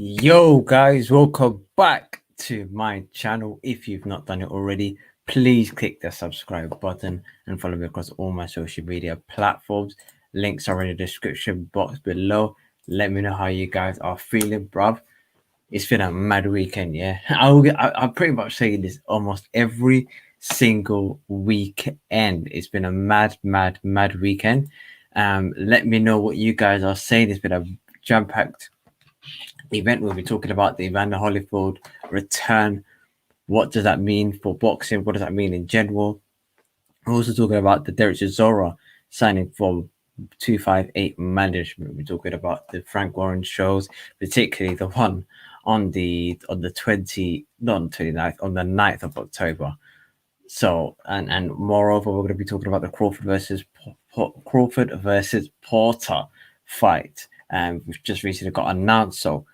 Yo guys, welcome back to my channel. If you've not done it already, please click the subscribe button and follow me across all my social media platforms. Links are in the description box below. Let me know how you guys are feeling, bruv. It's been a mad weekend, yeah. I'm pretty much saying this almost every single weekend. It's been a mad weekend. Let me know what you guys are saying. It's been a jam-packed event. We'll be talking about the Evander Holyfield return. What does that mean for boxing? What does that mean in general? We're also talking about the Chisora signing for 258 management. We're talking about the Frank Warren shows, particularly the one on the 20, not on 29th, on the 9th of October. So and moreover, we're going to be talking about the Crawford versus Porter fight, which just recently got announced. So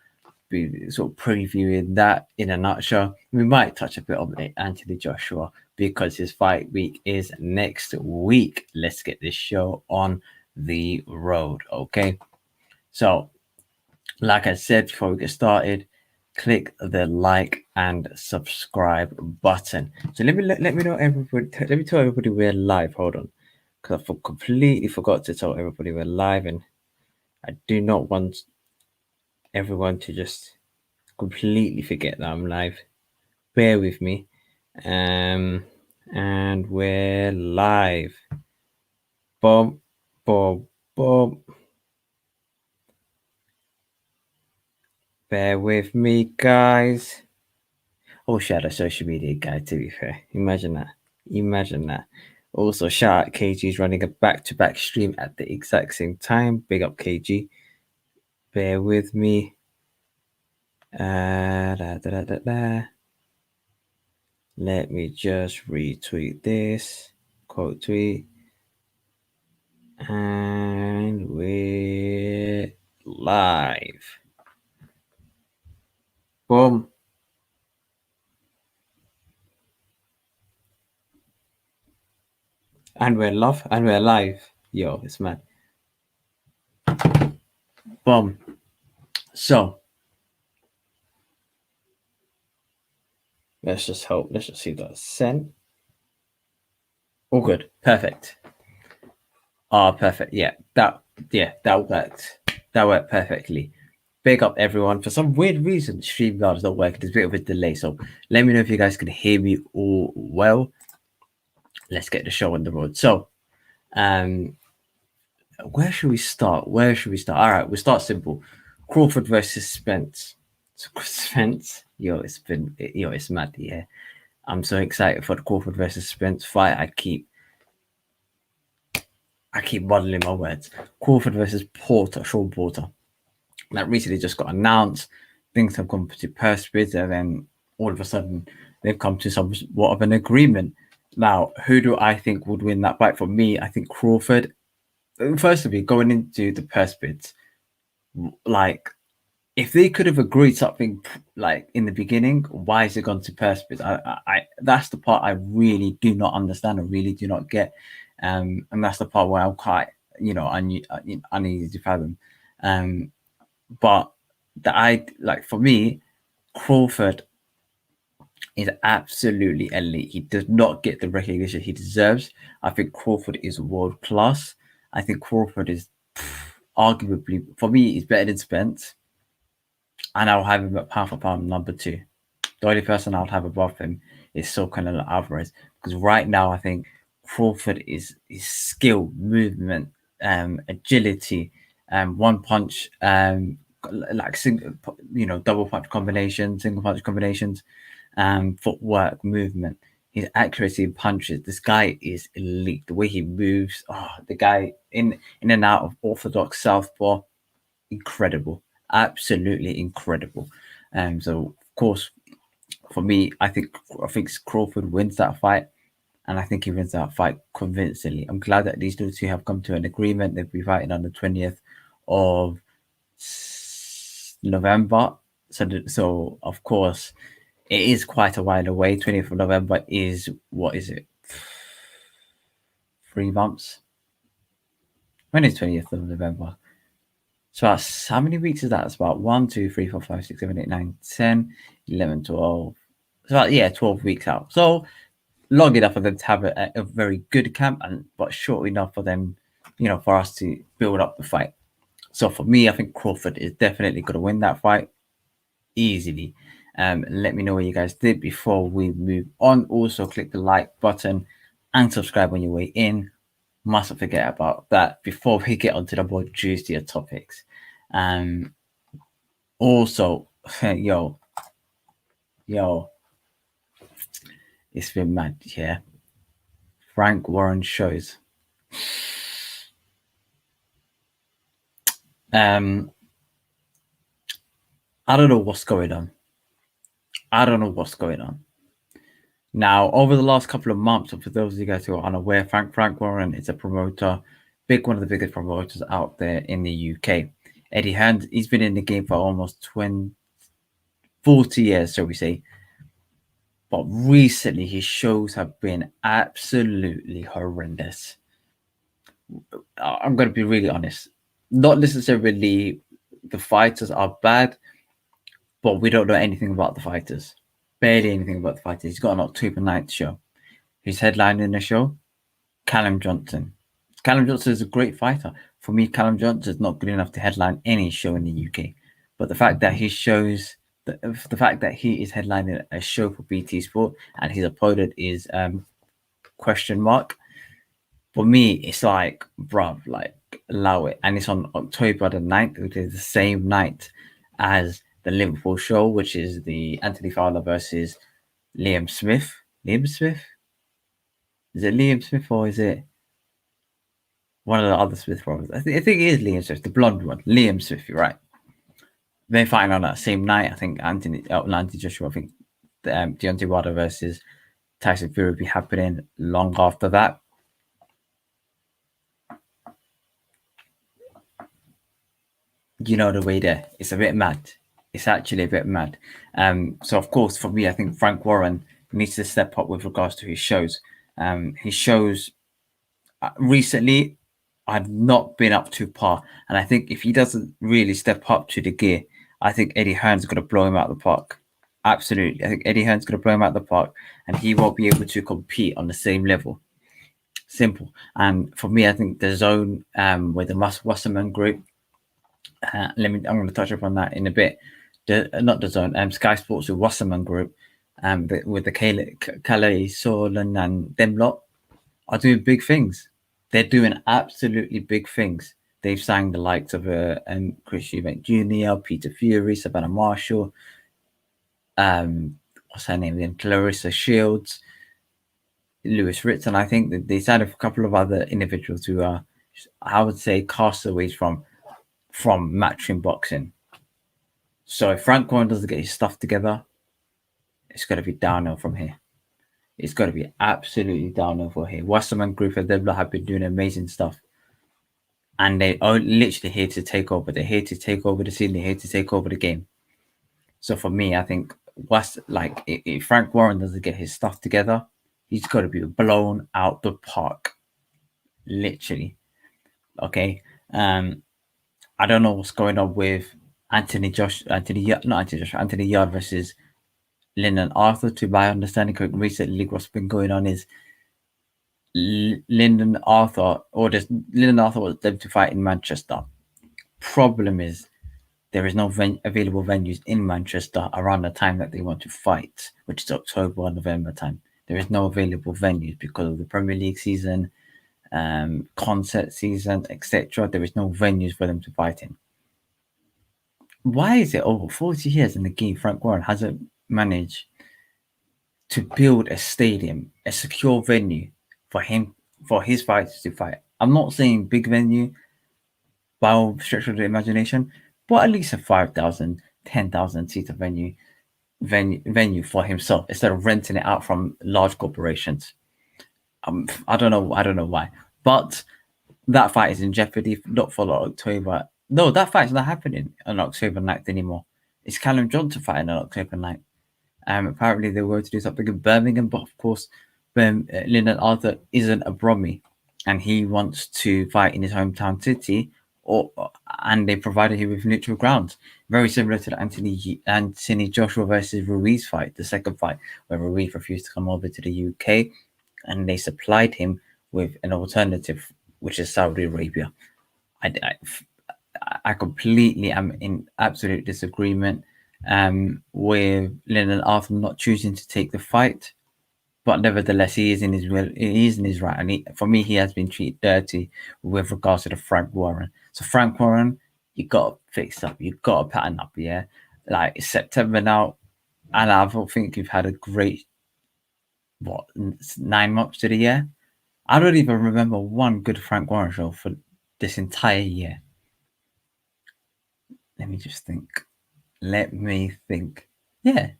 be sort of previewing that in a nutshell. We might touch a bit on Anthony Joshua because his fight week is next week. Let's get this show on the road, okay? So, like I said before we get started, click the like and subscribe button. So let me know everybody. Let me tell everybody we're live. Hold on, because I completely forgot to tell everybody we're live, and I do not want everyone to just completely forget that I'm live. Bear with me. And we're live. Boom, boom, boom. Bear with me, guys. Oh, shout out social media guy, to be fair. Imagine that. Also, shout out KG's running a back-to-back stream at the exact same time. Big up KG. Bear with me. Let me just retweet this. Quote tweet. And we're live. Boom. And we're live. Yo, it's mad. Boom. So let's just see that sent. All good. Perfect. Perfect. Yeah, that worked. That worked perfectly. Big up everyone. For some weird reason, StreamYard is not working. There's a bit of a delay. So let me know if you guys can hear me all well. Let's get the show on the road. So where should we start? All right, we'll start simple. Crawford versus Spence. Spence, it's mad. Yeah, I'm so excited for the Crawford versus Spence fight. I keep muddling my words. Crawford versus Sean Porter. That recently just got announced. Things have come to purse bids, and then all of a sudden they've come to somewhat of an agreement. Now, who do I think would win that fight? For me, I think Crawford. First of all, going into the purse bids, like if they could have agreed something like in the beginning, why is it gone to purse bids? I that's the part I really do not understand. I really do not get, and that's the part where I'm quite, uneasy to fathom. But for me, Crawford is absolutely elite. He does not get the recognition he deserves. I think Crawford is world class. I think Crawford is arguably, for me, he's better than Spence. And I'll have him at pound for pound number 2. The only person I'll have above him is Canelo Alvarez. Because right now, I think Crawford is skill, movement, agility, one punch, double punch combinations, single punch combinations, footwork, movement, his accuracy in punches. This guy is elite. The way he moves, the guy in and out of orthodox southpaw, incredible, absolutely incredible. So of course, for me, I think Crawford wins that fight. And I think he wins that fight convincingly. I'm glad that these two have come to an agreement. They'll be fighting on the 20th of November. So of course, it is quite a while away. 20th of November is, what is it? 3 months? When is 20th of November? So that's, how many weeks is that? It's about 1, 2, 3, 4, 5, 6, 7, 8, 9, 10, 11, 12. So about, 12 weeks out. So long enough for them to have a very good camp, but short enough for them, for us to build up the fight. So for me, I think Crawford is definitely going to win that fight easily. Let me know what you guys did before we move on. Also, click the like button and subscribe on your way in. Mustn't forget about that before we get onto the more juicier topics. Also, yo, it's been mad, yeah. Frank Warren shows. I don't know what's going on. Now, over the last couple of months, for those of you guys who are unaware, Frank Warren is a promoter, one of the biggest promoters out there in the UK. Eddie Hearn, he's been in the game for almost 40 years, shall we say. But recently, his shows have been absolutely horrendous. I'm going to be really honest. Not necessarily the fighters are bad, but we don't know anything about the fighters. Barely anything about the fighters. He's got an October 9th show. Who's headlining the show? Callum Johnson. Callum Johnson is a great fighter. For me, Callum Johnson is not good enough to headline any show in the UK. But the fact that he shows, the fact that he is headlining a show for BT Sport and his opponent is question mark. For me, it's like, bruv, like, allow it. And it's on October the 9th, which is the same night as the Liverpool show, which is the Anthony Fowler versus Liam Smith. Liam Smith? Is it Liam Smith or is it one of the other Smith brothers? I think it is Liam Smith, the blonde one. Liam Smith, you're right. They're fighting on that same night. I think Anthony Joshua, I think Deontay Wilder versus Tyson Fury will be happening long after that. You know the way there. It's a bit mad. It's actually a bit mad. So, of course, for me, I think Frank Warren needs to step up with regards to his shows. His shows recently have not been up to par. And I think if he doesn't really step up to the gear, I think Eddie Hearn's going to blow him out of the park. Absolutely. I think Eddie Hearn's going to blow him out of the park and he won't be able to compete on the same level. Simple. And for me, I think the zone with the Wasserman Group, I'm going to touch upon that in a bit. Not the zone, Sky Sports with Wasserman Group, with the Calais, Solon, and them lot are doing big things. They're doing absolutely big things. They've signed the likes of Chris Eubank Jr., Peter Fury, Savannah Marshall, what's her name then? Clarissa Shields, Lewis Ritz, and I think that they signed a couple of other individuals who are, I would say, castaways from matchroom boxing. So if Frank Warren doesn't get his stuff together, it's going to be downhill from here. It's going to be absolutely downhill for here. Wasserman Group and them have been doing amazing stuff. And they are literally here to take over. They're here to take over the scene. They're here to take over the game. So for me, I think if Frank Warren doesn't get his stuff together, he's got to be blown out the park. Literally. Okay. I don't know what's going on with Anthony Yard versus Lyndon Arthur. To my understanding, recently what's been going on is Lyndon Arthur was them to fight in Manchester. Problem is there is no available venues in Manchester around the time that they want to fight, which is October or November time. There is no available venues because of the Premier League season, concert season, etc. There is no venues for them to fight in. Why is it over 40 years in the game Frank Warren hasn't managed to build a stadium, a secure venue for his fighters to fight? I'm not saying big venue by all stretch of the imagination, but at least a 5,000, 10,000 seater venue for himself instead of renting it out from large corporations. I don't know why, but that fight is in jeopardy. Not for October. No, that fight's not happening on October 9th anymore. It's Callum Johnson fighting on October 9th. Apparently they were to do something in Birmingham, but of course, Lyndon Arthur isn't a Brummy, and he wants to fight in his hometown city and they provided him with neutral ground, very similar to the Anthony Joshua versus Ruiz fight, the second fight where Ruiz refused to come over to the UK, and they supplied him with an alternative, which is Saudi Arabia. I completely am in absolute disagreement with Lyndon Arthur not choosing to take the fight. But nevertheless, he is in his will. He is in his right, and for me, he has been treated dirty with regards to the Frank Warren. So Frank Warren, you got to fix up. You got to pattern up. Yeah, like it's September now, and I don't think you've had a great 9 months to the year. I don't even remember one good Frank Warren show for this entire year. Let me just think. Yeah,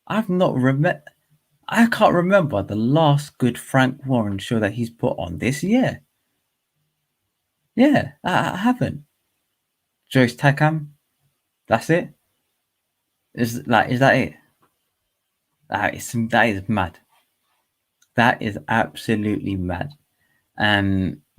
I've not remember. I can't remember the last good Frank Warren show that he's put on this year. Yeah, I haven't. Joyce Takam, that's it. Is that it? That is mad. That is absolutely mad.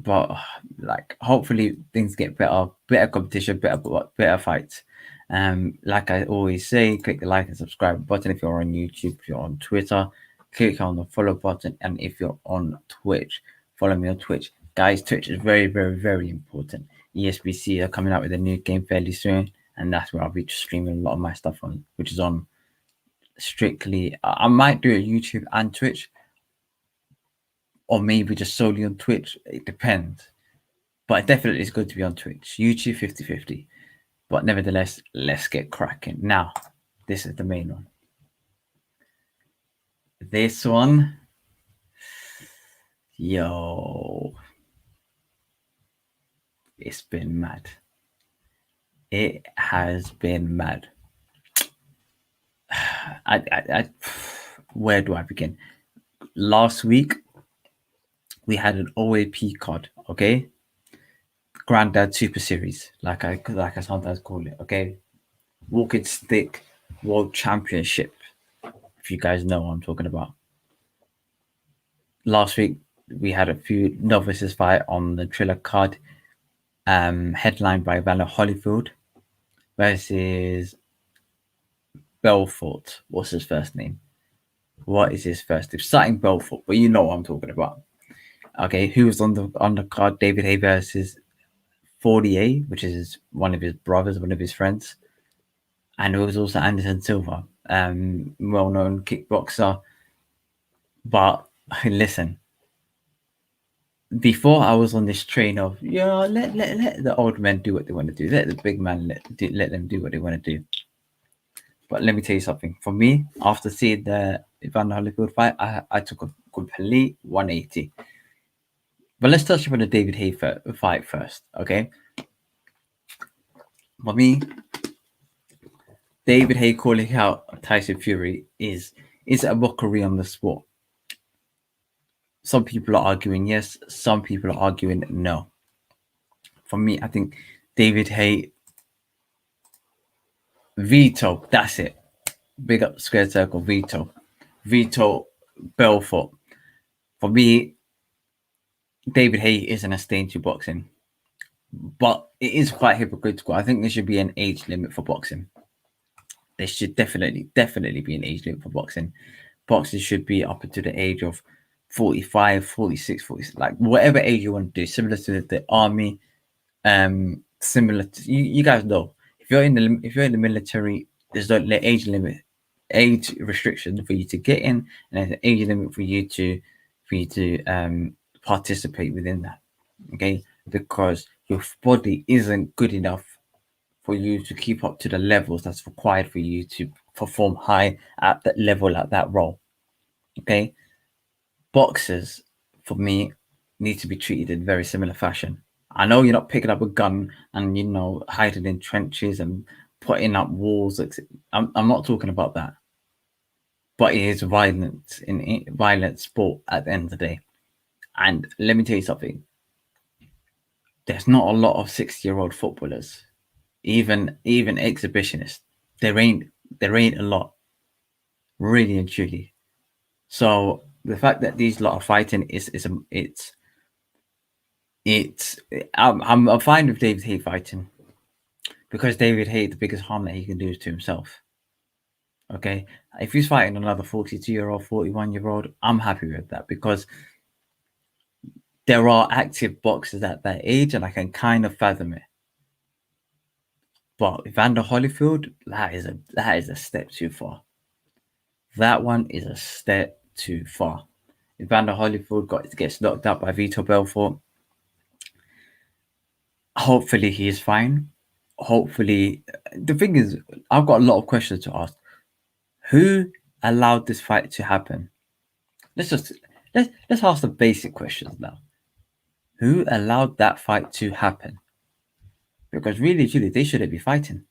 But like, hopefully things get better competition, better fights. Like I always say, click the like and subscribe button if you're on YouTube, if you're on Twitter, click on the follow button, and if you're on Twitch, follow me on Twitch. Guys, Twitch is very, very, very important. ESBC are coming out with a new game fairly soon, and that's where I'll be streaming a lot of my stuff on, which is on strictly. I might do a YouTube and Twitch, or maybe just solely on Twitch. It depends. But definitely it's good to be on Twitch. YouTube 50-50. But nevertheless, let's get cracking. Now, this is the main one. This one, yo, it's been mad. It has been mad. Where do I begin? Last week, we had an OAP card, okay? Granddad Super Series, like I sometimes call it, okay? Walking Stick World Championship, if you guys know what I'm talking about. Last week, we had a few novices fight on the Triller card, headlined by Holyfield versus Belfort. What's his first name? What is his first name? Starting Belfort, but you know what I'm talking about. Okay, who was on the card? David Haye versus 40A, which is one of his brothers, one of his friends. And it was also Anderson Silva, well-known kickboxer. But listen, before I was on this train of, let the old men do what they want to do. Let the big man let them do what they want to do. But let me tell you something. For me, after seeing the Evander Holyfield fight, I took a complete 180. But let's touch upon the David Haye fight first, okay? For me, David Haye calling out Tyson Fury is a mockery on the sport. Some people are arguing yes, some people are arguing no. For me, I think David Haye veto, that's it. Big up square circle, veto Belfort. For me, David Haye isn't a stain to boxing, but it is quite hypocritical. I think there should be an age limit for boxing. There should definitely be an age limit for boxing. Boxing should be up to the age of 45, 46, 46, like whatever age you want to do, similar to the army, similar to you guys know. If you're in the military, there's no age limit, age restriction for you to get in, and there's an age limit for you to participate within that. Okay, because your body isn't good enough for you to keep up to the levels that's required for you to perform high at that level, at that role. Okay, boxers, for me, need to be treated in very similar fashion. I know you're not picking up a gun and hiding in trenches and putting up walls. I'm not talking about that. But it is violent sport at the end of the day. And let me tell you something. There's not a lot of 60-year-old footballers, even exhibitionists. There ain't a lot, really and truly. So the fact that these lot are fighting it's I'm fine with David Haye fighting, because David Haye, the biggest harm that he can do is to himself. Okay, if he's fighting another 42-year-old, 41-year-old, I'm happy with that, because there are active boxers at that age, and I can kind of fathom it. But Evander Holyfield, that is a step too far. That one is a step too far. Evander Holyfield gets knocked out by Vitor Belfort. Hopefully he is fine. Hopefully, the thing is, I've got a lot of questions to ask. Who allowed this fight to happen? Let's ask the basic questions now. Who allowed that fight to happen? Because really, truly, they shouldn't be fighting.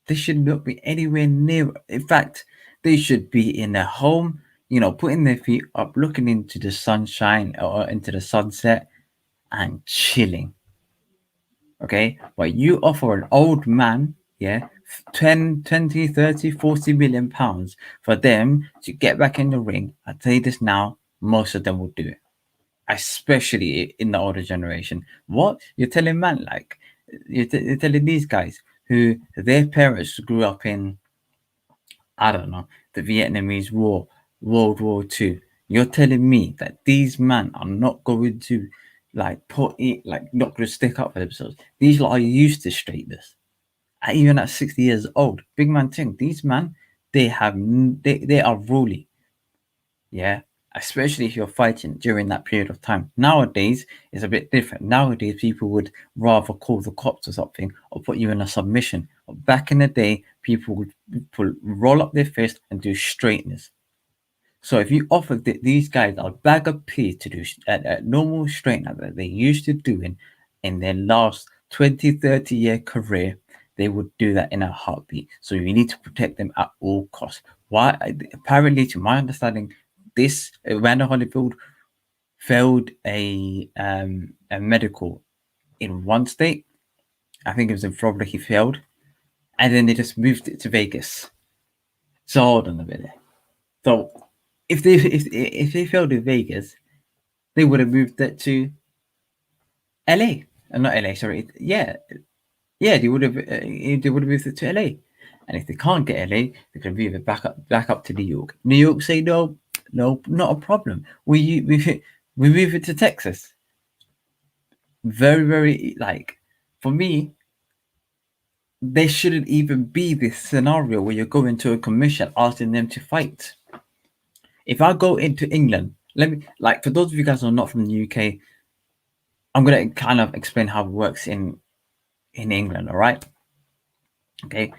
They should not be anywhere near. In fact, they should be in their home, putting their feet up, looking into the sunshine or into the sunset and chilling. Okay? But you offer an old man, 10, 20, 30, 40 million pounds for them to get back in the ring. I tell you this now, most of them will do it. Especially in the older generation. What? You're telling man, like, you're telling these guys who their parents grew up in, I don't know, the Vietnamese War, World War II. You're telling me that these men are not going to, like, not going to stick up for themselves. These lot are used to straightness. Even at 60 years old, big man thing. These men, they are ruly. Yeah, especially if you're fighting during that period of time. Nowadays, it's a bit different. Nowadays, people would rather call the cops or something, or put you in a submission. But back in the day, people would roll up their fist and do straightness. So if you offer these guys a bag of peas to do a normal straightener that they used to do in their last 20, 30-year career, they would do that in a heartbeat. So you need to protect them at all costs. Why? Apparently, to my understanding, this Evander Holyfield failed a medical in one state. I think it was in Florida. He failed, and then they just moved it to Vegas. So hold on a minute. So if they failed in Vegas, they would have moved that to LA. Not LA. Sorry. Yeah. They would have moved it to LA. And if they can't get LA, they can move it back up to New York. New York say no, not a problem. We move it to Texas. Very, very, like, for me, there shouldn't even be this scenario where you're going to a commission asking them to fight. If I go into England, let me, like, for those of you guys who are not from the UK, I'm gonna kind of explain how it works in England. All right. Okay.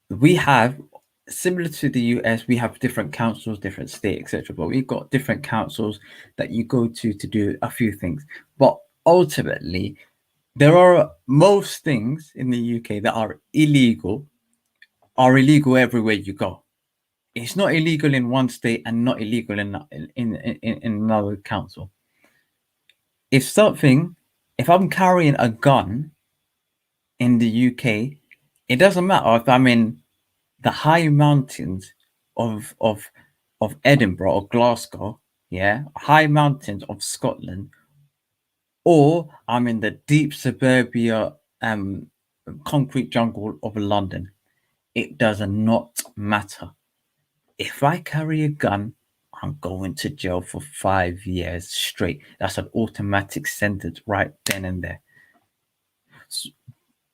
We have, similar to the US, we have different councils, different states, etc. But we've got different councils that you go to do a few things. But ultimately, there are most things in the UK that are illegal everywhere you go. It's not illegal in one state and not illegal in another council. If I'm carrying a gun in the UK, it doesn't matter if I'm in the high mountains of Edinburgh or Glasgow, high mountains of Scotland, or I'm in the deep suburbia concrete jungle of London. It does not matter. If I carry a gun, I'm going to jail for 5 years straight. That's an automatic sentence right then and there. So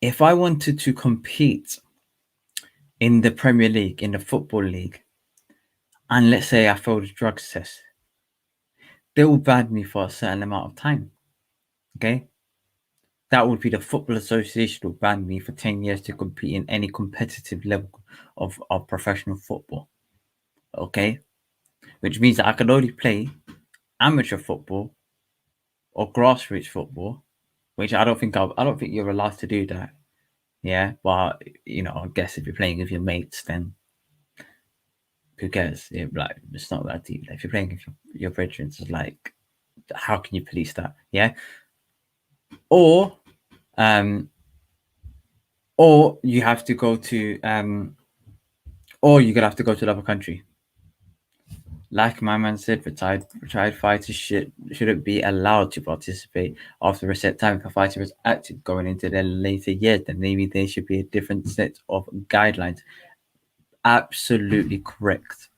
if I wanted to compete in the Premier League, in the Football League, and let's say I failed a drug test, they will ban me for a certain amount of time. Okay? That would be the Football Association will ban me for 10 years to compete in any competitive level of professional football. Okay? Which means that I can only play amateur football or grassroots football, which I don't think you're allowed to do that. Yeah, but I guess if you're playing with your mates, then who cares? It's not that deep. If you're playing with your brethren, it's like, how can you police that? Yeah. Or you have to go to or you're gonna have to go to another country. Like my man said, retired fighters shouldn't be allowed to participate after a set time. If a fighter is active going into their later years, then maybe there should be a different set of guidelines. Absolutely correct.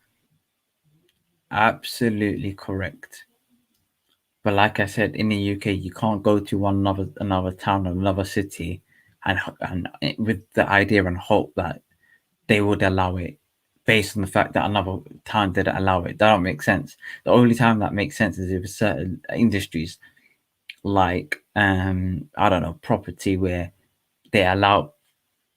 Absolutely correct. But like I said, in the UK, you can't go to another town or another city, and with the idea and hope that they would allow it, based on the fact that another town didn't allow it. That don't make sense. The only time that makes sense is if certain industries, like I don't know, property, where they allow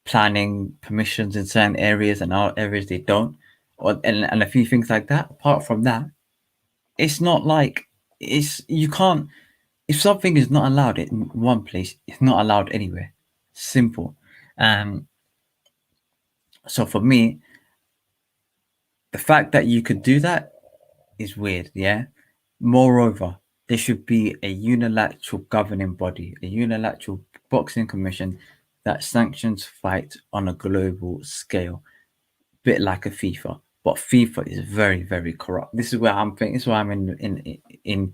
planning permissions in certain areas and other areas they don't, or and a few things like that. Apart from that, it's not like you can't. If something is not allowed in one place, it's not allowed anywhere. Simple. Um, so for me, the fact that you could do that is weird, yeah? Moreover, there should be a unilateral governing body, a unilateral boxing commission that sanctions fights on a global scale, bit like a FIFA. But FIFA is very, very corrupt. This is where I'm thinking. This is why I'm in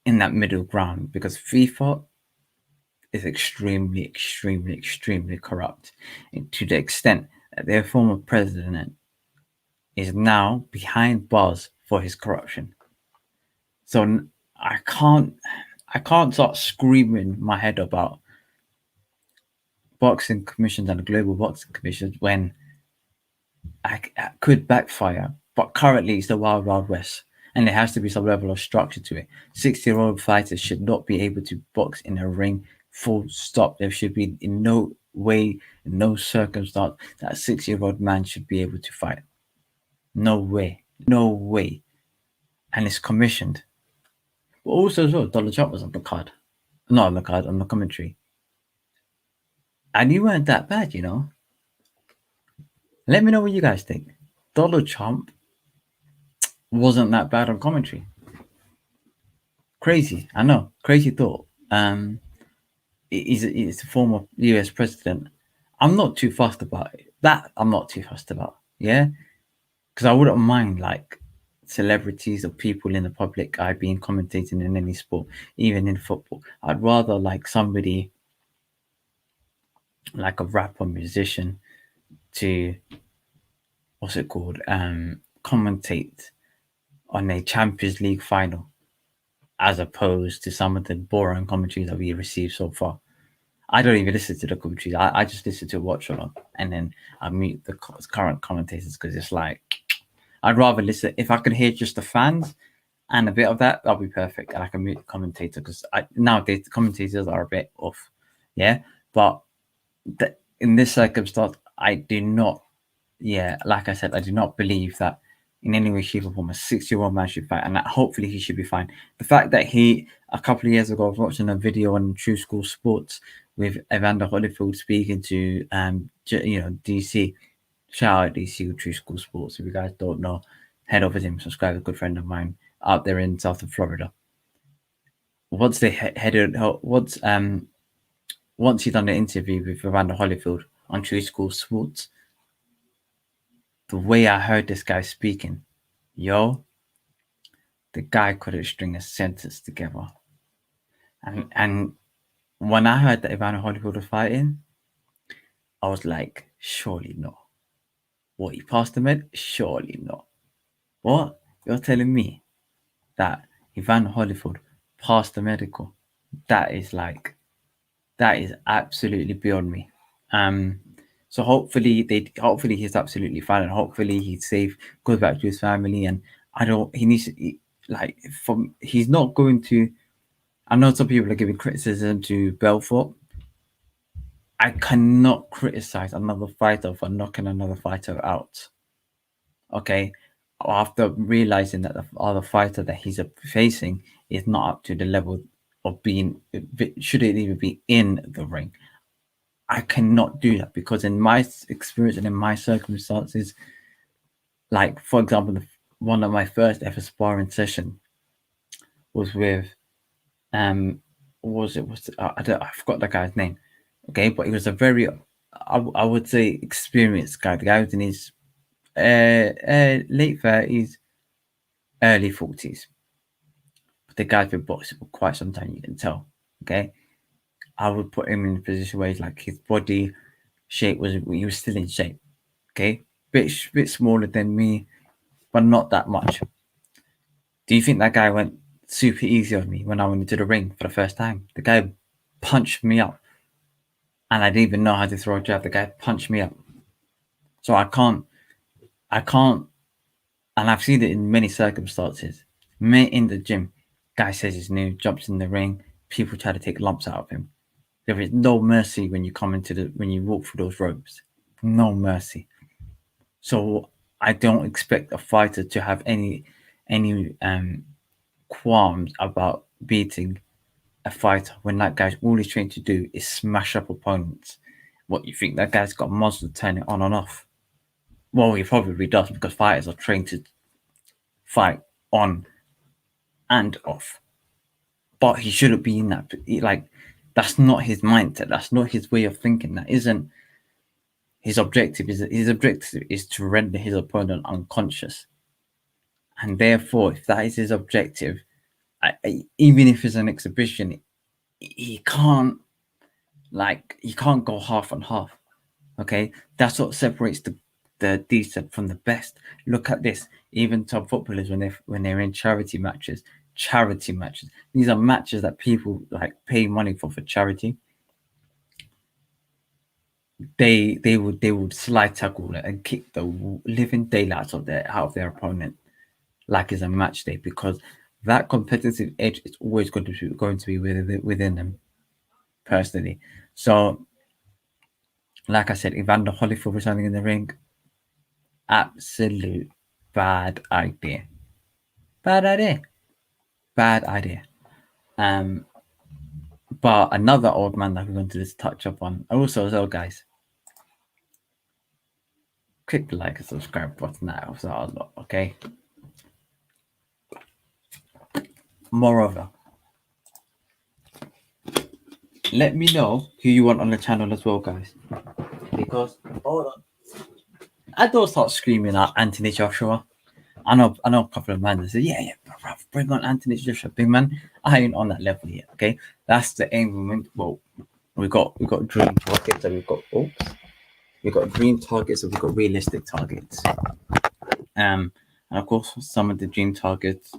in that middle ground, because FIFA is extremely, extremely, extremely corrupt, to the extent that their former president is now behind bars for his corruption. So I can't, I can't start screaming my head about boxing commissions and the global boxing commissions when I could backfire. But currently, it's the wild, wild west, and there has to be some level of structure to it. 60-year-old fighters should not be able to box in a ring. Full stop. There should be in no way, in no circumstance, that a 60-year-old man should be able to fight. No way, no way. And it's commissioned. But also as well, Donald Trump was on the card, not on the card, on the commentary, and you weren't that bad, you know. Let me know what you guys think. Donald Trump wasn't that bad on commentary. Crazy, I know, crazy thought. He's a former US president. I'm not too fussed about it. That I'm not too fussed about. Yeah, because I wouldn't mind like celebrities or people in the public eye being commentating in any sport, even in football. I'd rather like somebody like a rapper musician to what's it called? Commentate on a Champions League final, as opposed to some of the boring commentaries that we received so far. I don't even listen to the commentaries. I just listen to watch along, and then I mute the current commentators, because it's like I'd rather listen. If I could hear just the fans and a bit of that, that'll be perfect, and I can mute the commentator, because nowadays the commentators are a bit off. Yeah, but in this circumstance, I do not. Yeah, like I said, I do not believe that in any way, shape, or form a 6-year-old man should fight, and that hopefully he should be fine. The fact that a couple of years ago, I was watching a video on True School Sports with Evander Holyfield speaking to DC. Shout out DC True School Sports. If you guys don't know, head over to him, subscribe. A good friend of mine out there in south of Florida. Once they headed, once he done the interview with Evander Holyfield on True School Sports, the way I heard this guy speaking, the guy couldn't string a sentence together. And when I heard that Evander Holyfield was fighting, I was like, surely not. What, he passed the med? Surely not. What? You're telling me that Evander Holyfield passed the medical? That is absolutely beyond me. So hopefully he's absolutely fine, and hopefully he's safe, goes back to his family, and he's not going to. I know some people are giving criticism to Belfort. I cannot criticize another fighter for knocking another fighter out. Okay, after realizing that the other fighter that he's facing is not up to the level of being, shouldn't even be in the ring. I cannot do that, because in my experience and in my circumstances, like for example, one of my first ever sparring session was with I forgot the guy's name. Okay, but he was a very I would say experienced guy. The guy was in his late 30s, early 40s. But the guy's been boxing for quite some time, you can tell. Okay. I would put him in a position where he's like his body shape he was still in shape. Okay. Bit smaller than me, but not that much. Do you think that guy went super easy on me when I went into the ring for the first time? The guy punched me up. And I didn't even know how to throw a jab. The guy punched me up. So I can't, and I've seen it in many circumstances. In the gym, guy says he's new, jumps in the ring, people try to take lumps out of him. There is no mercy when you when you walk through those ropes. No mercy. So I don't expect a fighter to have any qualms about beating a fighter when that guy's all he's trained to do is smash up opponents. What, you think that guy's got muscle to turn it on and off? Well, he probably does, because fighters are trained to fight on and off. But he shouldn't be in that. That's not his mindset. That's not his way of thinking. That isn't his objective. His objective is to render his opponent unconscious. And therefore, if that is his objective, even if it's an exhibition, he can't go half and half. Okay, that's what separates the decent from the best. Look at this. Even top footballers, when they're in charity matches. These are matches that people pay money for charity. They would slide tackle and kick the living daylights out of their opponent, like it's a match day, because that competitive edge is always going to be within them, personally. So, like I said, Evander Holyfield resigning in the ring, absolute bad idea. Bad idea. But another old man that we're going to just touch up on also as well, guys. Click the like and subscribe button now, okay? Moreover, let me know who you want on the channel as well, guys. Because I don't start screaming at Anthony Joshua. I know a couple of men that say, yeah, bro, bring on Anthony Joshua, big man. I ain't on that level yet, okay? That's the aim. Well, we got dream targets, and we've got dream targets, and we've got realistic targets. And of course, some of the dream targets,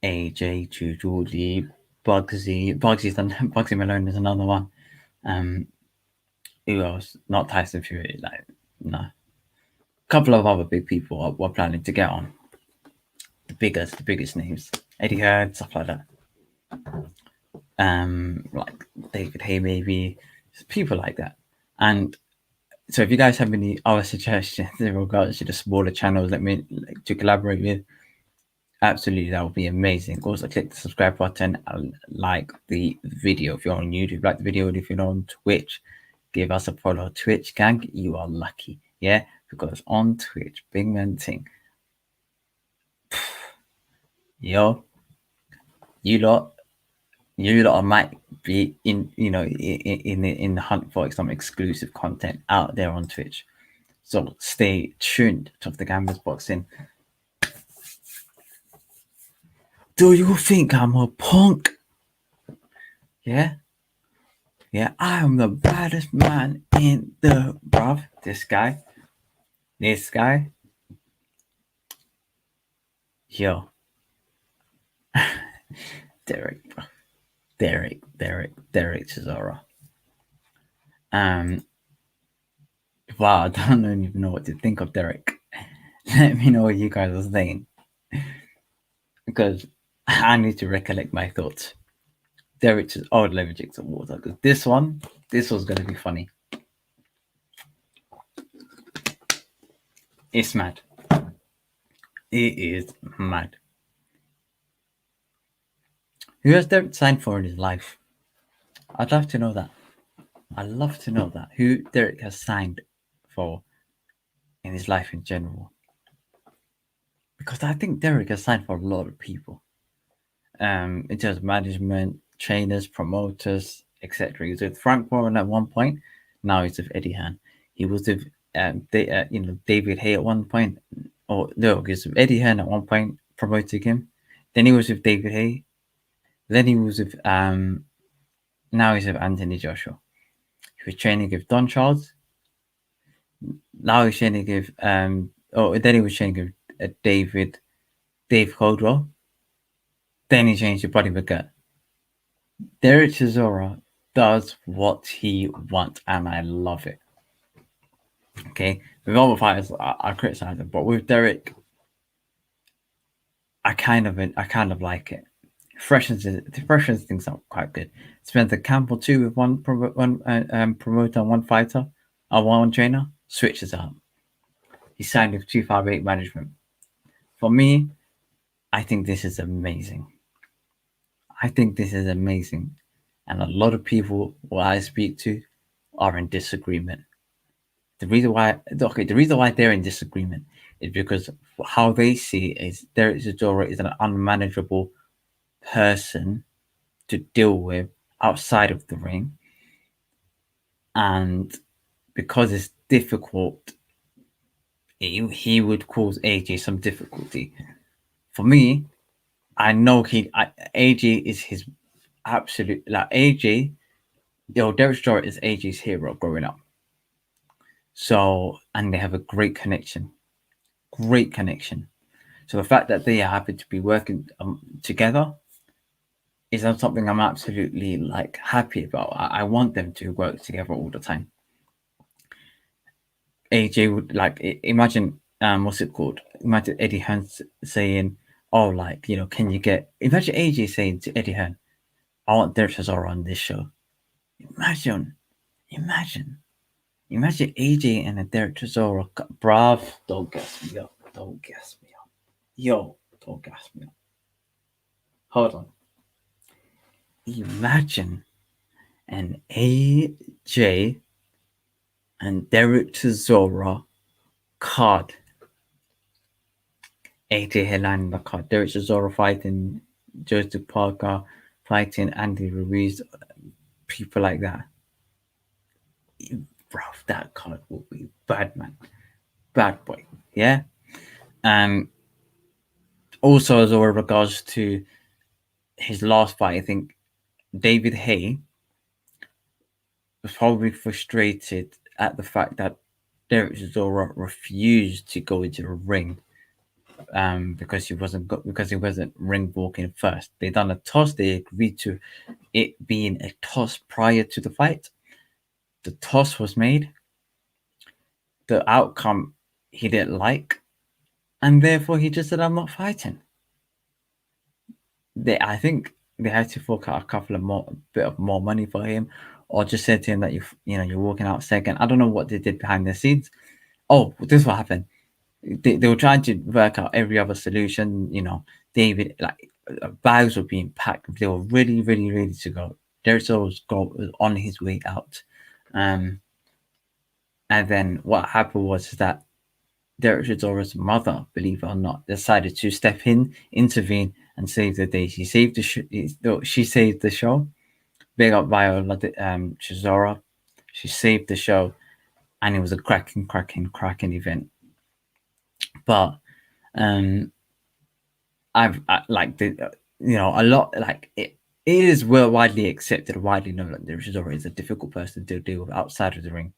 AJ, Julie, Bugsy Malone is another one. Who else? Not Tyson Fury, no. A couple of other big people we're planning to get on. The biggest names. Eddie Hearn, stuff like that. Like David Haye, maybe. People like that. And so if you guys have any other suggestions in regards to the smaller channels to collaborate with, absolutely, that would be amazing. Also, click the subscribe button and like the video if you're on YouTube. Like the video, and if you're on Twitch, give us a follow. Twitch gang, you are lucky, yeah, because on Twitch, big man thing, yo, you lot might be in the hunt for some exclusive content out there on Twitch. So stay tuned to the Gamblers Boxing. Do you think I'm a punk? Yeah, I am the baddest man in the bruv. This guy, yo, Derek Chisora. Wow, I don't even know what to think of Derek. Let me know what you guys are saying, because I need to recollect my thoughts. Derek is let me drink some water, because this was gonna be funny. It's mad. It is mad. Who has Derek signed for in his life? I'd love to know that. Who Derek has signed for in his life in general. Because I think Derek has signed for a lot of people. In terms of management, trainers, promoters, etc. He was with Frank Warren at one point. Now he's with Eddie Hearn. He was with David Haye at one point, or no, because Eddie Hearn at one point promoted him. Then he was with David Haye. Then he was with now he's with Anthony Joshua. He was training with Don Charles. Now he's training with then he was training with Dave Caldwell. Then he changed to Buddy McGirt. Derek Chisora does what he wants, and I love it. Okay, with other fighters, I criticize him, but with Derek, I kind of like it. Freshens things up quite good. Spent a camp or two with one promoter and one fighter, one trainer. Switches up. He signed with 258 Management. For me, I think this is amazing. And a lot of people who I speak to are in disagreement. The reason why they're in disagreement is because how they see it is Derek Chisora is an unmanageable person to deal with outside of the ring, and because it's difficult, he would cause AJ some difficulty. For me, I know AJ is his absolute AJ. Derek Chisora is AJ's hero growing up. So, and they have a great connection. So the fact that they are happy to be working together is something I'm absolutely happy about. I want them to work together all the time. AJ would imagine what's it called? Imagine Eddie Hearn saying, "Oh, can you get?" Imagine AJ saying to Eddie Hearn, "I want Derek Chisora on this show." Imagine AJ and a Derek Chisora. Bruv, don't gas me up. Yo, don't gas me up. Hold on. Imagine an AJ and Derek Chisora card. AJ headlining the card. Derek Chisora fighting Joseph Parker, fighting Andy Ruiz, people like that. Bro, that card will be bad, man. Bad boy. Yeah. Also, as well, with regards to his last fight, I think David Haye was probably frustrated at the fact that Derek Chisora refused to go into the ring because he wasn't ring walking first. They done a toss. They agreed to it being a toss prior to the fight. The toss was made. The outcome he didn't like, and therefore he just said, "I'm not fighting." I think they had to fork out a bit of more money for him, or just said to him that you're walking out second. I don't know what they did behind the scenes. Oh, this is what happened. They were trying to work out every other solution. David, bags were being packed. They were really, really ready to go. Derek was on his way out. And then what happened was that Derek Chisora's mother, believe it or not, decided to step in, intervene, and save the day. She saved the show. Big up Viola Chisora. She saved the show, and it was a cracking event. But a lot it is widely accepted, widely known that Derek Chisora is a difficult person to deal with outside of the ring.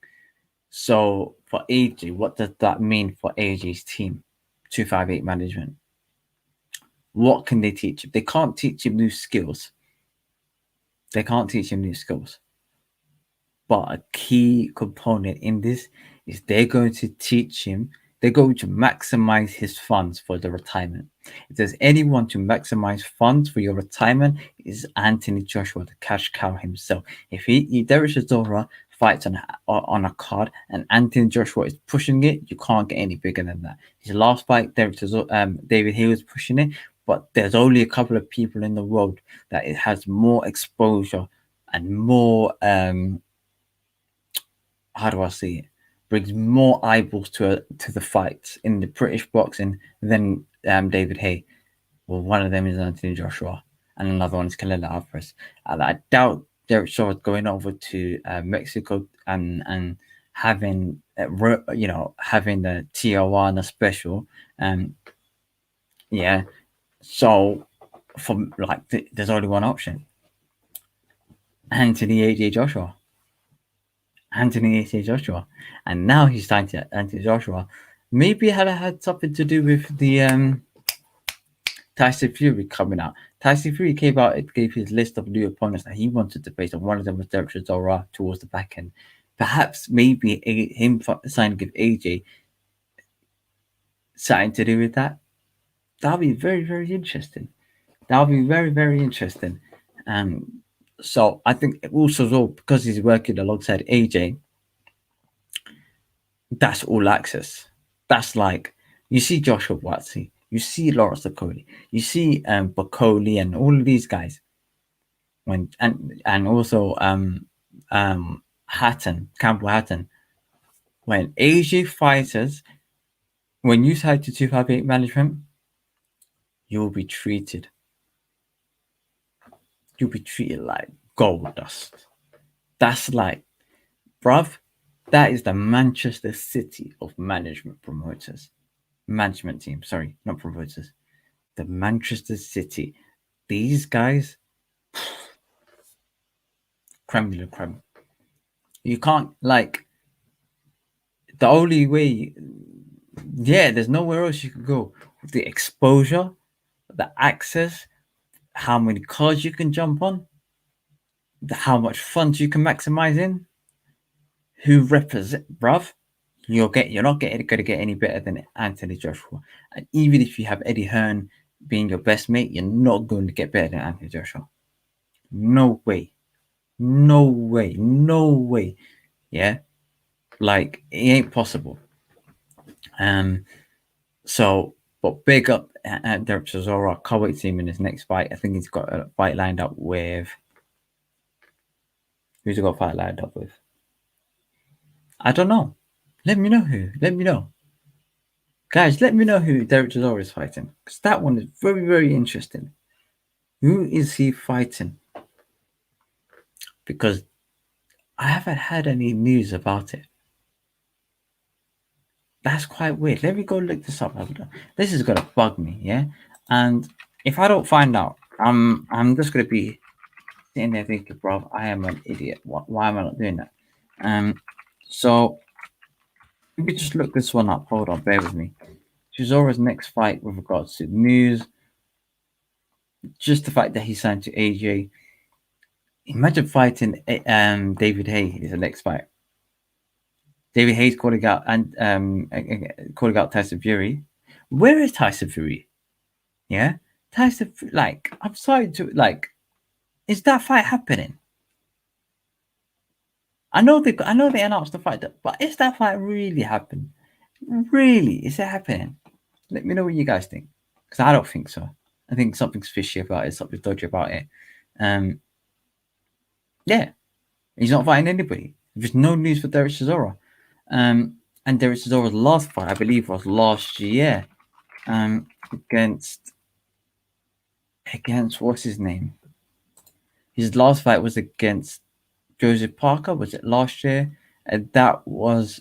So for AJ, what does that mean for AJ's team, 258 Management? What can they teach him? They can't teach him new skills. But a key component in this is they're going to teach him. They're going to maximize his funds for the retirement. If there's anyone to maximize funds for your retirement, is Anthony Joshua, the cash cow himself. If Derek Chisora fights on a card and Anthony Joshua is pushing it, you can't get any bigger than that. His last fight, David Haye was pushing it, but there's only a couple of people in the world that it has more exposure and more how do I say it? Brings more eyeballs to the fights in the British boxing than David Haye. Well, one of them is Anthony Joshua, and another one is Canelo Alvarez. And I doubt Derek Shaw is going over to Mexico and having having the Tijuana special, yeah. So from like, there's only one option: Anthony AJ Joshua. Anthony AJ Joshua, and now he's signed to Anthony Joshua. Maybe it had something to do with the Tyson Fury coming out. Tyson Fury came out and gave his list of new opponents that he wanted to face, and one of them was Derek Chisora towards the back end. Perhaps maybe him signing with AJ something to do with that. That'll be very, very interesting. That'll be very, very interesting. So I think also as well, because he's working alongside AJ, that's all access. That's like, you see Joshua Watsy, you see Lawrence Oct, you see Bacoli and all of these guys. And also Campbell Hatton. When AJ fighters, when you side to 258 management, you'll be treated like gold dust. That's like, bruv, that is the Manchester City of management team. Sorry, not promoters. The Manchester City. These guys, creme de la creme. You can't, like, the only way, there's nowhere else you could go. The exposure, the access, how many cars you can jump on, how much funds you can maximize in, who represent, bruv. You're not going to get any better than Anthony Joshua. And even if you have Eddie Hearn being your best mate, you're not going to get better than Anthony Joshua. No way. Yeah, like, it ain't possible. So, but big up Derek Chisora. Can't wait to see him in his next fight. I think he's got a fight lined up with. Who's he got a fight lined up with? I don't know. Let me know who. Let me know. Guys, let me know who Derek Chisora is fighting, because that one is very, very interesting. Who is he fighting? Because I haven't had any news about it. That's quite weird. Let me go look this up. This is gonna bug me, yeah. And if I don't find out, I'm just gonna be sitting there thinking, bro, I am an idiot. Why am I not doing that? So let me just look this one up. Hold on, bear with me. Chisora's next fight with regards to news, just the fact that he signed to AJ. Imagine fighting David Haye is the next fight. David Haye's calling out Tyson Fury. Where is Tyson Fury? Yeah, Tyson. Like, I'm sorry to like. Is that fight happening? I know they announced the fight, but is that fight really happening? Really, is it happening? Let me know what you guys think, because I don't think so. I think something's fishy about it, something's dodgy about it. Yeah, he's not fighting anybody. There's no news for Derek Chisora. And Derek Chisora's last fight, I believe, was last year, against what's his name? His last fight was against Joseph Parker. Was it last year? And that was,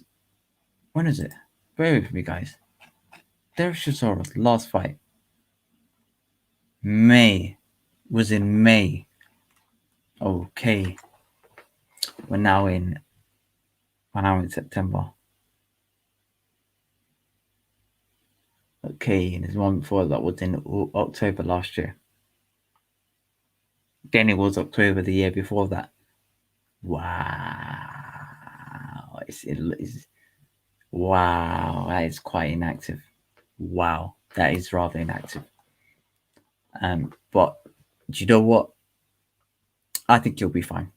when is it? Bear with me, guys. Derek Chisora's last fight, was in May. Okay, we're now in September. Okay, and there's one before that was in October last year. Then it was October the year before that. Wow, wow, that is quite inactive. Wow, that is rather inactive. But do you know what? I think he'll be fine.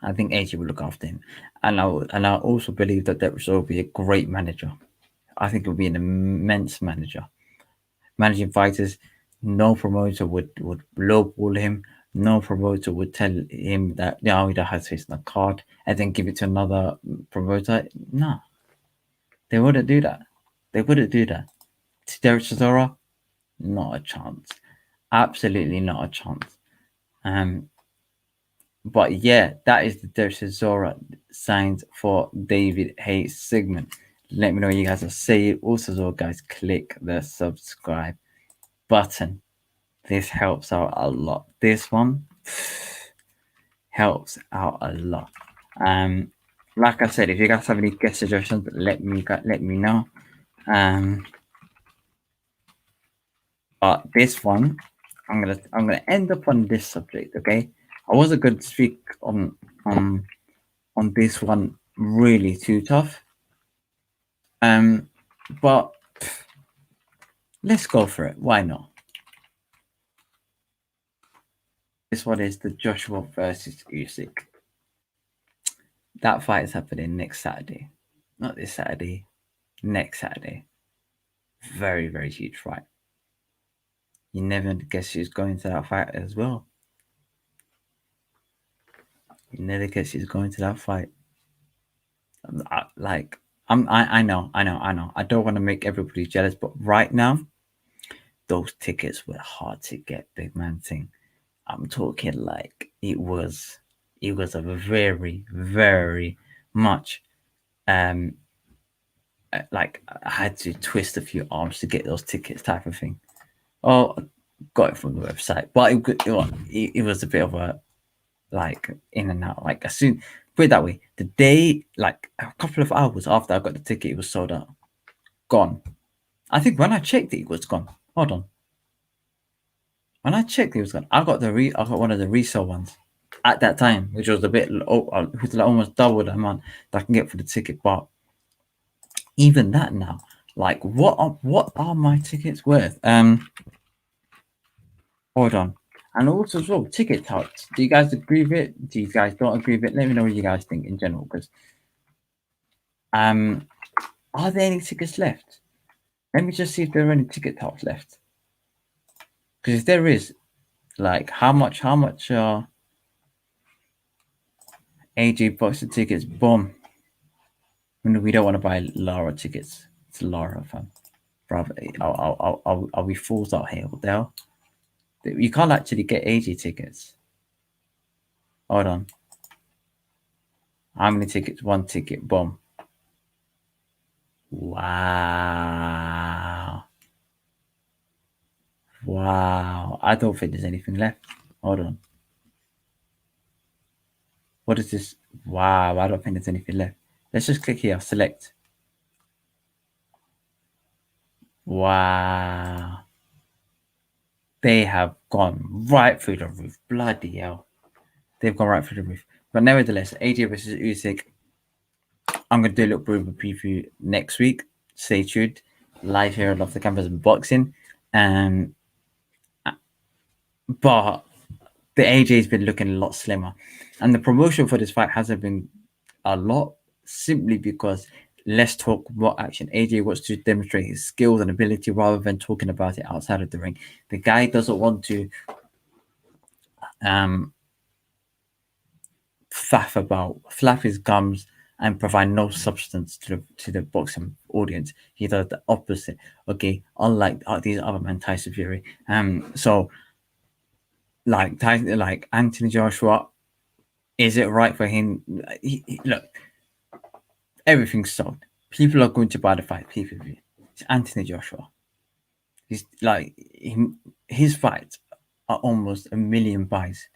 I think AJ will look after him, and I also believe that Derek will be a great manager. I think he'll be an immense manager. Managing fighters, no promoter would lowball him. No promoter would tell him that he don't have space on the card and then give it to another promoter. No, they wouldn't do that. To Derek Chisora, not a chance. Absolutely not a chance. But yeah, that is the Chisora signs for David Haye segment. Let me know what you guys are saying. Also, guys, click the subscribe button. This helps out a lot. This one helps out a lot. Like I said, if you guys have any guest suggestions, let me know. But this one, I'm gonna end up on this subject. Okay, I wasn't going to speak on this one really too tough. But let's go for it. Why not? This one is the Joshua versus Usyk. That fight is happening next Saturday, not this Saturday. Next Saturday. Very, very huge fight. You never guess who's going to that fight as well. You never guess who's going to that fight. I know. I don't want to make everybody jealous, but right now, those tickets were hard to get, big man thing. I'm talking like it was a very, very much like I had to twist a few arms to get those tickets type of thing. Oh, I got it from the website, but it was a bit of a like in and out. Like as soon put it that way, the day like a couple of hours after I got the ticket, it was sold out, gone. I think when I checked it was gone. Hold on, when I checked it was gone. I got one of the resale ones at that time, which was a bit it was like almost double the amount that I can get for the ticket. But even that now, like what are my tickets worth? Hold on. And also as well, ticket touts. Do you guys agree with it? Do you guys don't agree with it? Let me know what you guys think in general. Because are there any tickets left? Let me just see if there are any ticket touts left. Because if there is, like how much AJ bucks the tickets? Boom. We don't want to buy Lara tickets. It's Lara fam. Brother, are we fools out here? What the hell? You can't actually get AJ tickets. Hold on. How many tickets? One ticket. Boom. Wow. Wow. I don't think there's anything left. Hold on. What is this? Wow. I don't think there's anything left. Let's just click here. Select. Wow. They have gone right through the roof. Bloody hell. They've gone right through the roof. But nevertheless, AJ versus Usyk. I'm going to do a little bit of a preview next week. Stay tuned. Live here on Off the Campus Boxing. But the AJ's been looking a lot slimmer. And the promotion for this fight hasn't been a lot, simply because let's talk what action. AJ wants to demonstrate his skills and ability rather than talking about it outside of the ring. The guy doesn't want to flap his gums and provide no substance to the boxing audience. He does the opposite. Okay, unlike these other men, Tyson Fury. So like Anthony Joshua, is it right for him? Look, everything's sold. People are going to buy the fight pay-per-view. It's Anthony Joshua. He's like his fights are almost 1 million buys,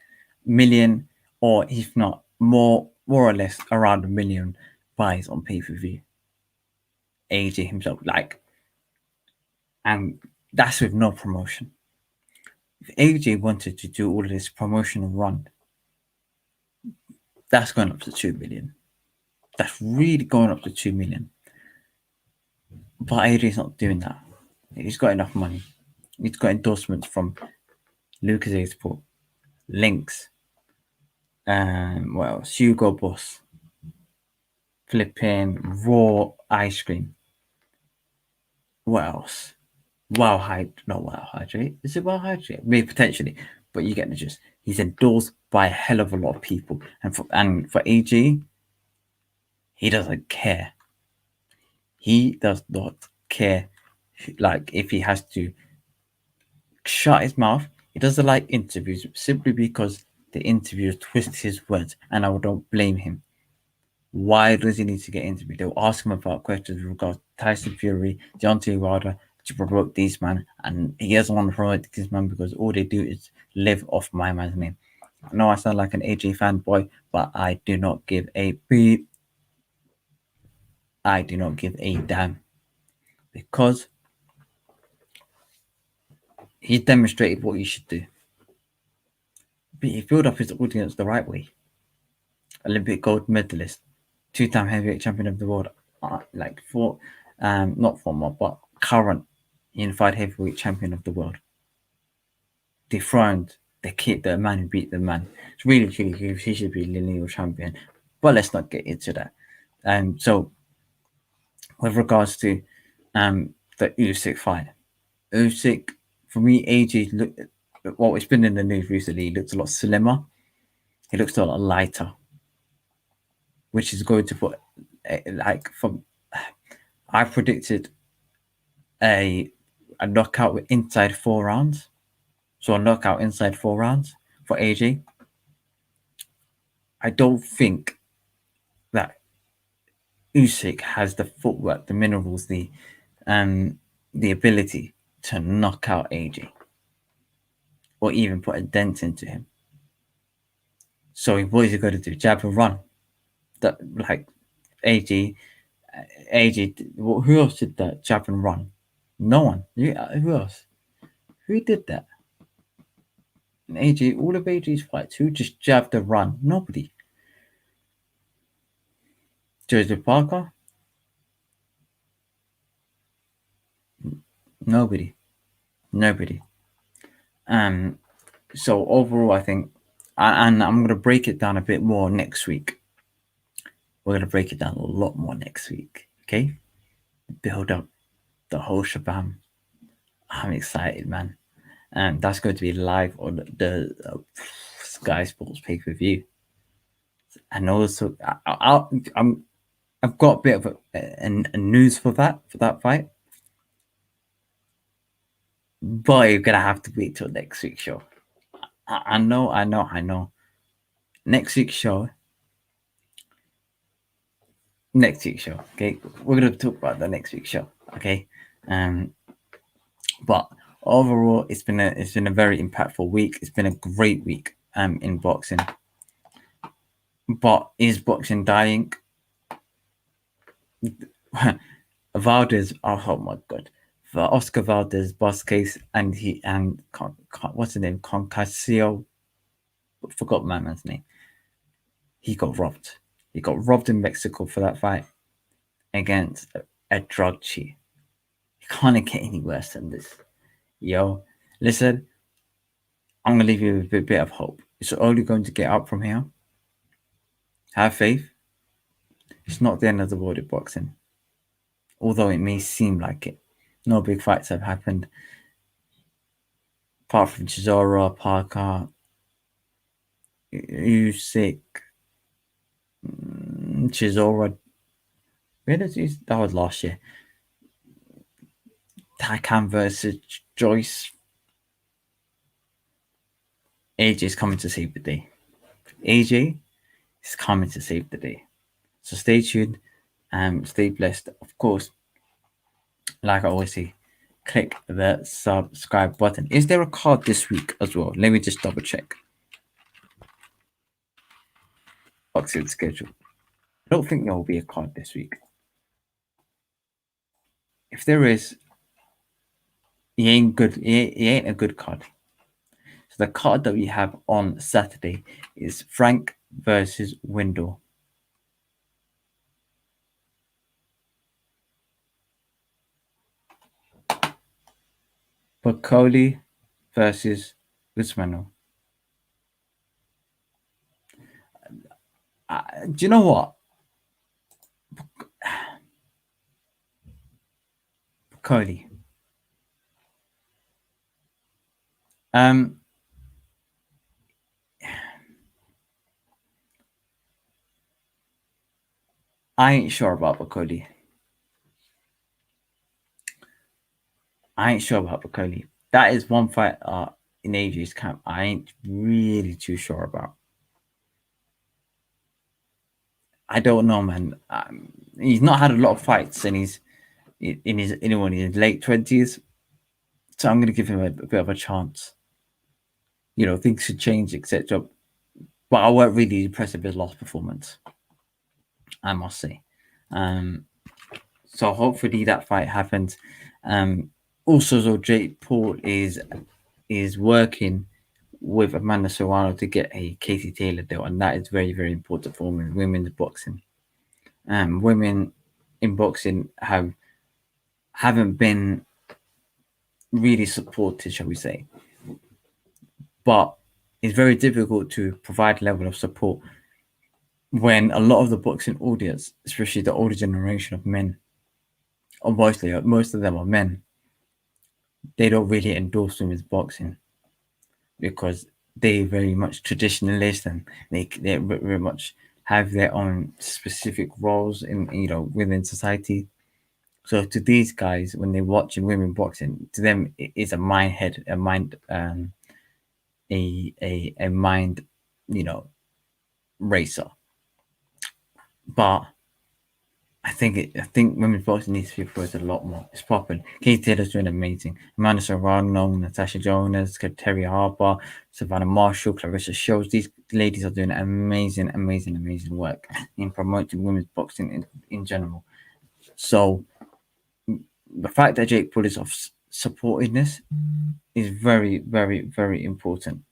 million, or if not more or less around 1 million buys on pay-per-view. AJ himself, and that's with no promotion. If AJ wanted to do all of this promotional run, that's going up to 2 million. That's really going up to 2 million. But AJ's not doing that. He's got enough money. He's got endorsements from Lucas A Sport, Lynx, Hugo Boss, flipping raw ice cream. What else? Not Wow Hydrate. Is it Wow Hydrate? Maybe potentially, but you get the gist. He's endorsed by a hell of a lot of people, and for AJ, he doesn't care. He does not care. Like if he has to shut his mouth, he doesn't like interviews simply because the interviewer twists his words, and I don't blame him. Why does he need to get interviewed? They'll ask him about questions with regards to Tyson Fury, Deontay Wilder, to promote these man, and he doesn't want to promote this man because all they do is live off my man's name. I know I sound like an AJ fanboy, but I do not give a beep. I do not give a damn, because he demonstrated what he should do. But he built up his audience the right way. Olympic gold medalist, two-time heavyweight champion of the world, not former, but current unified heavyweight champion of the world. Dethroned the man who beat the man. It's really, he should be lineal champion. But let's not get into that. So with regards to the Usyk fight, Usyk, for me, AJ it's been in the news recently. He looks a lot slimmer. He looks a lot lighter, which is going to put I predicted a knockout with inside 4 rounds. So a knockout inside 4 rounds for AJ. I don't think that Usyk has the footwork, the minerals, the ability to knock out AJ or even put a dent into him. So what is he going to do? Jab and run? That AJ. Who else did that? Jab and run? No one. Who else? Who did that? And AJ, all of AJ's fights, who just jabbed and run? Nobody. Joseph Parker? Nobody. So overall, I think, and I'm going to break it down a bit more next week. We're going to break it down a lot more next week. Okay? Build up the whole shabam. I'm excited, man. And that's going to be live on the Sky Sports pay-per-view. And also, I've got a bit of a news for that fight. But you're gonna have to wait till next week's show. I know. Next week's show. Okay, we're gonna talk about the next week's show. Okay, but overall, it's been a very impactful week. It's been a great week in boxing. But is boxing dying? Valdez, oh my god. For Oscar Valdez boss case, and what's his name? Concasio, forgot my man's name. He got robbed. He got robbed in Mexico for that fight against a drug cheat. You can't get any worse than this. Yo, listen, I'm gonna leave you with a bit of hope. It's only going to get up from here. Have faith. It's not the end of the world of boxing, although it may seem like it. No big fights have happened, apart from Chisora, Parker, Usyk, Chisora. Where did he? That was last year. Takan versus Joyce. AJ is coming to save the day. AJ is coming to save the day. So stay tuned and stay blessed. Of course, like I always say, click the subscribe button. Is there a card this week as well? Let me just double check. Boxing schedule. I don't think there will be a card this week. If there is, he ain't good. He ain't a good card. So the card that we have on Saturday is Frank versus Windle. Bacoli versus Usmano. Do you know what? Bacoli. I ain't sure about Bacoli. That is one fight in AJ's camp, I ain't really too sure about. I don't know, man. He's not had a lot of fights, and he's in his late 20s, so I'm going to give him a bit of a chance. Things should change, etc. But I weren't really impressed with his last performance, I must say. So hopefully that fight happens. Also, so Jake Paul is working with Amanda Serrano to get a Katie Taylor deal, and that is very, very important for women's boxing. Women in boxing haven't been really supported, shall we say. But it's very difficult to provide a level of support when a lot of the boxing audience, especially the older generation of men, or most of them are men, they don't really endorse women's boxing because they very much traditionalist, and they very much have their own specific roles in within society. So to these guys, when they're watching women boxing, to them it is a mind, racer. But I think women's boxing needs to be promoted a lot more. It's popping. Katie Taylor's doing amazing. Amanda Serrano, Natasha Jonas, Terry Harper, Savannah Marshall, Clarissa Shields. These ladies are doing amazing work in promoting women's boxing in general. So the fact that Jake Paul is of supportiveness is very, very, very important.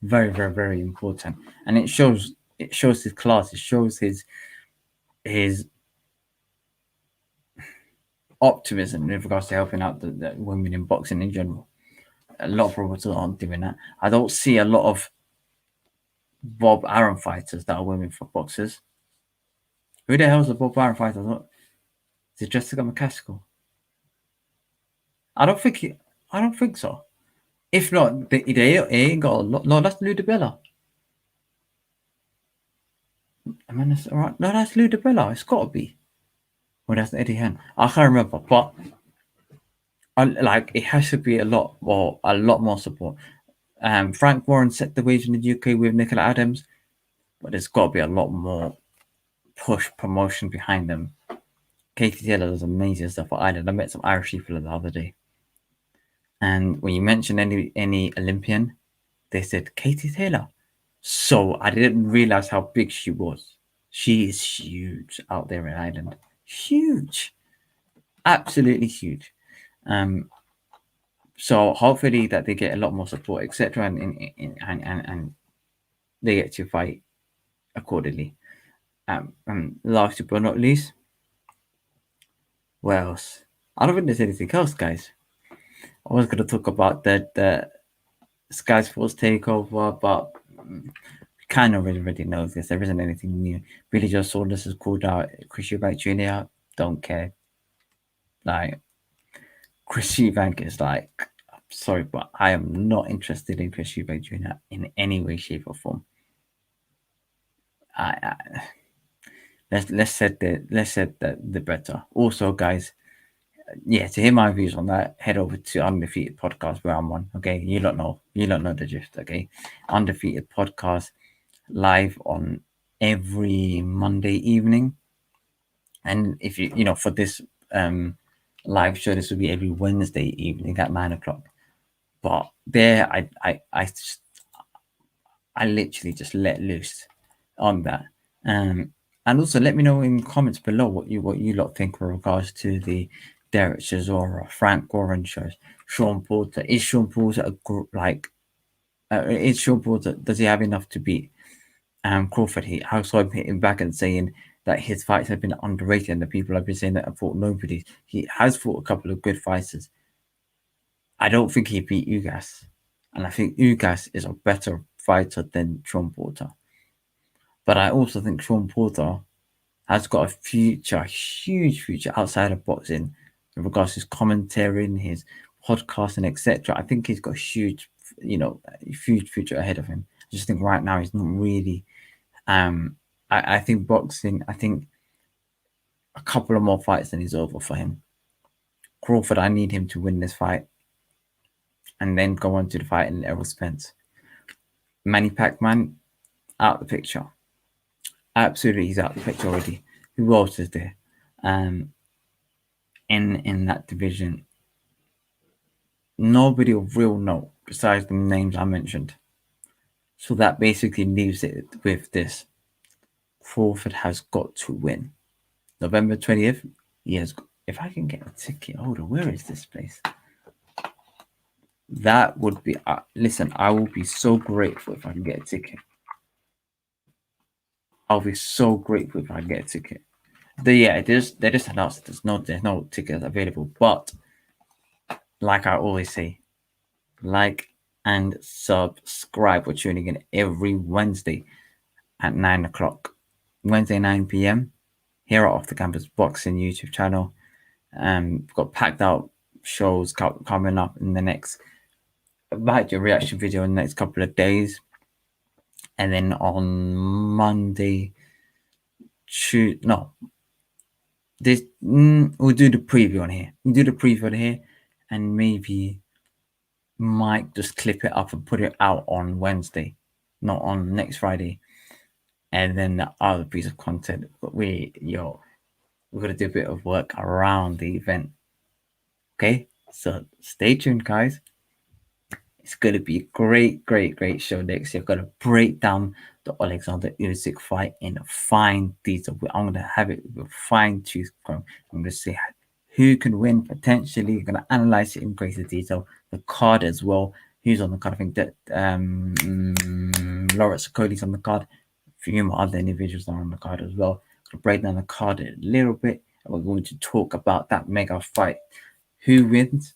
Very, very, very important. And it shows his class. It shows his optimism with regards to helping out the women in boxing in general. A lot of promoters aren't doing that. I don't see a lot of Bob Arum fighters that are women for boxers. Who the hell's the Bob Arum fighter? Is it Jessica McCaskill? I don't think so. If not, they ain't got a lot. No, that's Lou DiBella. I mean, that's all right. No, that's Lou DiBella. It's got to be. Well, that's Eddie Hearn. I can't remember, but it has to be a lot more support. Frank Warren set the wage in the UK with Nicola Adams, but there's got to be a lot more push promotion behind them. Katie Taylor does amazing stuff for Ireland. I met some Irish people the other day, and when you mention any Olympian, they said Katie Taylor. So I didn't realize how big she was. She is huge out there in Ireland. Huge, absolutely huge. So hopefully that they get a lot more support, etc., and they get to fight accordingly. Last but not least, what else? I don't think there's anything else, guys. I was going to talk about the Sky Sports takeover, but kind of already know this. There isn't anything new. Billy Joe Saunders has called out Chris Eubank Jr. Don't care. Like, Chris Eubank is like, sorry, but I am not interested in Chris Eubank Jr. in any way, shape, or form. Let's set the better. Also, guys, to hear my views on that, head over to Undefeated Podcast where I'm on. Okay, you don't know the gist. Okay, Undefeated Podcast live on every Monday evening, and if you for this live show, this will be every Wednesday evening at 9:00. But there, I literally just let loose on that. And also let me know in comments below what you lot think with regards to the Derek Chisora, Frank Warren shows. Sean Porter, is Sean Porter is Sean Porter, does he have enough to beat Crawford? I saw him hitting back and saying that his fights have been underrated, and the people have been saying that I fought nobody. He has fought a couple of good fighters. I don't think he beat Ugas, and I think Ugas is a better fighter than Sean Porter. But I also think Sean Porter has got a future, huge future outside of boxing with regards to his commentary and his podcasting, etc. I think he's got a huge future ahead of him. I just think right now he's not really. I think boxing. I think a couple of more fights and he's over for him. Crawford, I need him to win this fight. and then go on to the fight in Errol Spence. Manny Pacman out the picture. Absolutely, he's out the picture already. Who else is there? In that division, nobody of real note besides the names I mentioned. So that basically leaves it with this: Crawford has got to win. November 20th, he has. If I can get a ticket, hold on, where is this place? That would be. Listen, I will be so grateful if I can get a ticket. I'll be so grateful if I can get a ticket. They just announced there's no tickets available. But like I always say, like and subscribe for tuning in every Wednesday at 9 o'clock. Wednesday 9 p.m. here at Off the Campus Boxing YouTube channel. We've got packed out shows coming up in the next. About your reaction video in the next couple of days, and then on Monday, we'll do the preview on here. We'll do the preview on here, and maybe might just clip it up and put it out on Wednesday, not on next Friday. And then the other piece of content, we're gonna do a bit of work around the event. Okay, so stay tuned, guys. It's going to be a great show next year. I've got to break down the Alexander Usyk fight in fine detail. I'm going to have it with a fine tooth comb. I'm going to say who can win potentially. I'm going to analyze it in greater detail. The card as well. Who's on the card? I think that Lawrence Cody's on the card. A few other individuals are on the card as well. I'm going to break down the card a little bit. And we're going to talk about that mega fight. Who wins?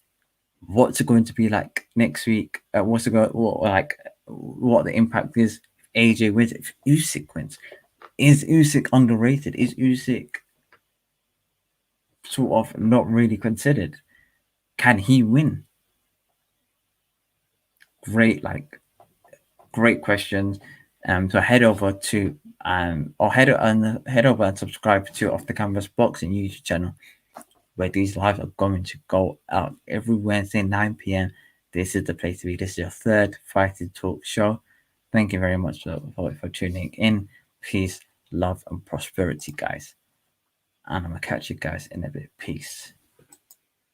What's it going to be like next week? What the impact is if AJ wins, if Usyk wins? Is Usyk underrated? Is Usyk sort of not really considered? Can he win? Great questions. So head over to head over and subscribe to Off the Canvas Boxing YouTube channel, where these lives are going to go out every Wednesday, 9 p.m. This is the place to be. This is your third Fighting Talk show. Thank you very much for tuning in. Peace, love, and prosperity, guys. And I'm going to catch you guys in a bit. Peace.